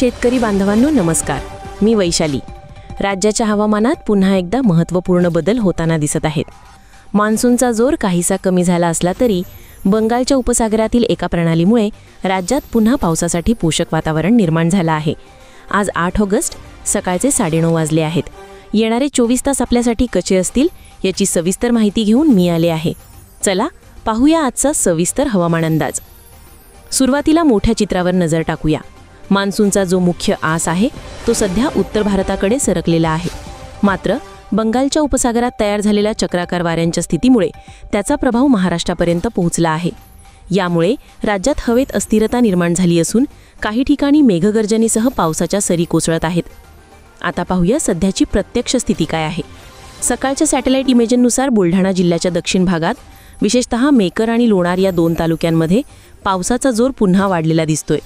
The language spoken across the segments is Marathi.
शेतकरी बांधवांनो नमस्कार, मी वैशाली। राज्याच्या हवामानात पुन्हा एकदा महत्त्वपूर्ण बदल होताना दिसत आहेत। मान्सूनचा जोर काहीसा कमी झाला असला तरी बंगालच्या उपसागरातील एका प्रणालीमुळे राज्यात पुन्हा पावसासाठी पोषक वातावरण निर्माण झालं आहे। आज 8 ऑगस्ट सकाळचे 9:30 वाजले आहेत। येणारे 24 तास आपल्यासाठी कसे असतील याची सविस्तर माहिती घेऊन मी आले आहे। चला पाहूया आजचा सविस्तर हवामान अंदाज। सुरुवातीला मोठ्या चित्रावर नजर टाकूया। मान्सूनचा जो मुख्य आस आहे तो सध्या उत्तर भारताकडे सरकलेला आहे। मात्र बंगालच्या उपसागरात तयार झालेल्या चक्राकार वाऱ्यांच्या स्थितीमुळे त्याचा प्रभाव महाराष्ट्रापर्यंत पोहोचला आहे। यामुळे राज्यात हवेत अस्थिरता निर्माण झाली असून काही ठिकाणी मेघगर्जनेसह पावसाच्या सरी कोसळत आहेत। आता पाहूया सध्याची प्रत्यक्ष स्थिती काय आहे। सकाळच्या सॅटेलाइट इमेजनुसार बुलढाणा जिल्ह्याच्या दक्षिण भागात विशेषतः मेकर आणि लोणार या 2 तालुक्यांमध्ये पावसाचा जोर पुन्हा वाढलेला दिसतोय।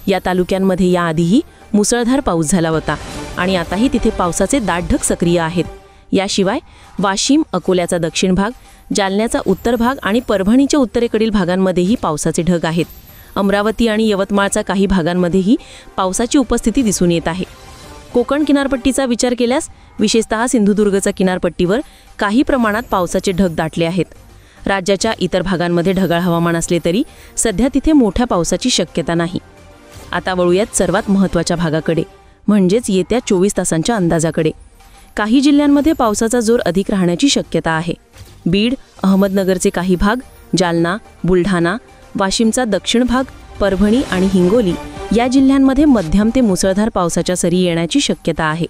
या तालुक्यांमध्ये याआधीही मुसळधार पाऊस झाला होता आणि आताही तिथे पावसाचे दाट ढग सक्रिय आहेत। याशिवाय वाशिम, अकोल्याचा दक्षिण भाग, जालन्याचा उत्तर भाग आणि परभणीच्या उत्तरेकडील भागांमध्येही पावसाचे ढग आहेत। अमरावती आणि यवतमाळच्या काही भागांमध्येही पावसाची उपस्थिती दिसून येत आहे। कोकण किनारपट्टीचा विचार केल्यास विशेषतः सिंधुदुर्गच्या किनारपट्टीवर काही प्रमाणात पावसाचे ढग दाटले आहेत। राज्याच्या इतर भागांमध्ये ढगाळ हवामान असले तरी सध्या तिथे मोठ्या पावसाची शक्यता नाही। आता वळूयात सर्वात महत्त्वाच्या भागाकडे, म्हणजेच येत्या 24 तासांच्या अंदाजाकडे। काही जिल्ह्यांमध्ये पावसाचा जोर अधिक राहण्याची शक्यता आहे। बीड, अहमदनगरचे काही भाग, जालना, बुलढाणा, वाशिमचा दक्षिण भाग, परभणी आणि हिंगोली या जिल्ह्यांमध्ये मध्यम ते मुसळधार पावसाच्या सरी येण्याची शक्यता आहे।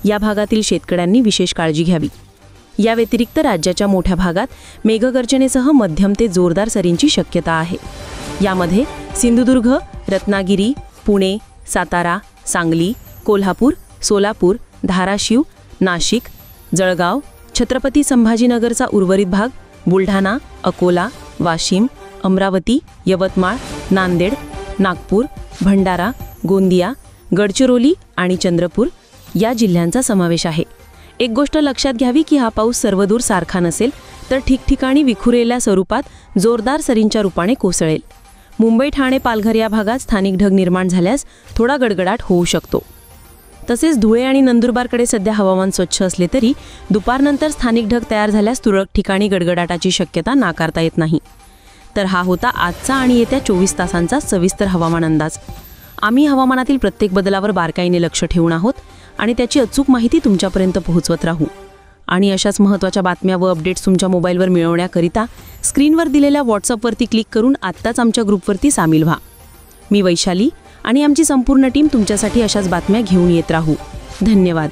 या भागातील शेतकऱ्यांनी विशेष काळजी घ्यावी। या व्यतिरिक्त राज्याच्या मोठ्या भागात मेघगर्जनेसह मध्यम ते जोरदार सरींची शक्यता आहे। यामध्ये सिंधुदुर्ग, रत्नागिरी, पुणे, सातारा, सांगली, कोल्हापूर, सोलापूर, धाराशिव, नाशिक, जळगाव, छत्रपती संभाजीनगरचा उर्वरित भाग, बुलढाणा, अकोला, वाशिम, अमरावती, यवतमाळ, नांदेड, नागपूर, भंडारा, गोंदिया, गडचिरोली आणि चंद्रपूर या जिल्ह्यांचा समावेश आहे। एक गोष्ट लक्षात घ्यावी की हा पाऊस सर्वदूर सारखा नसेल तर ठिकठिकाणी विखुरलेल्या स्वरूपात जोरदार सरींच्या रूपाने कोसळेल। मुंबई, ठाणे, पालघर या भागात स्थानिक ढग निर्माण झाल्यास थोडा गडगडाट होऊ शकतो। तसेच धुळे आणि नंदुरबारकडे सध्या हवामान स्वच्छ असले तरी दुपारनंतर स्थानिक ढग तयार झाल्यास तुरळक ठिकाणी गडगडाटाची शक्यता नाकारता येत नाही। तर हा होता आजचा आणि येत्या 24 तासांचा सविस्तर हवामान अंदाज। आम्ही हवामानातील प्रत्येक बदलावर बारकाईने लक्ष ठेवून आहोत आणि त्याची अचूक माहिती तुमच्यापर्यंत पोहोचवत राहू। आणि अशाच महत्त्वाच्या बातम्या व अपडेट्स तुमच्या मोबाईलवर मिळवण्याकरिता स्क्रीनवर दिलेल्या व्हॉट्सअपवरती क्लिक करून आत्ताच आमच्या ग्रुपवरती सामील व्हा। मी वैशाली आणि आमची संपूर्ण टीम तुमच्यासाठी अशाच बातम्या घेऊन येत राहू। धन्यवाद।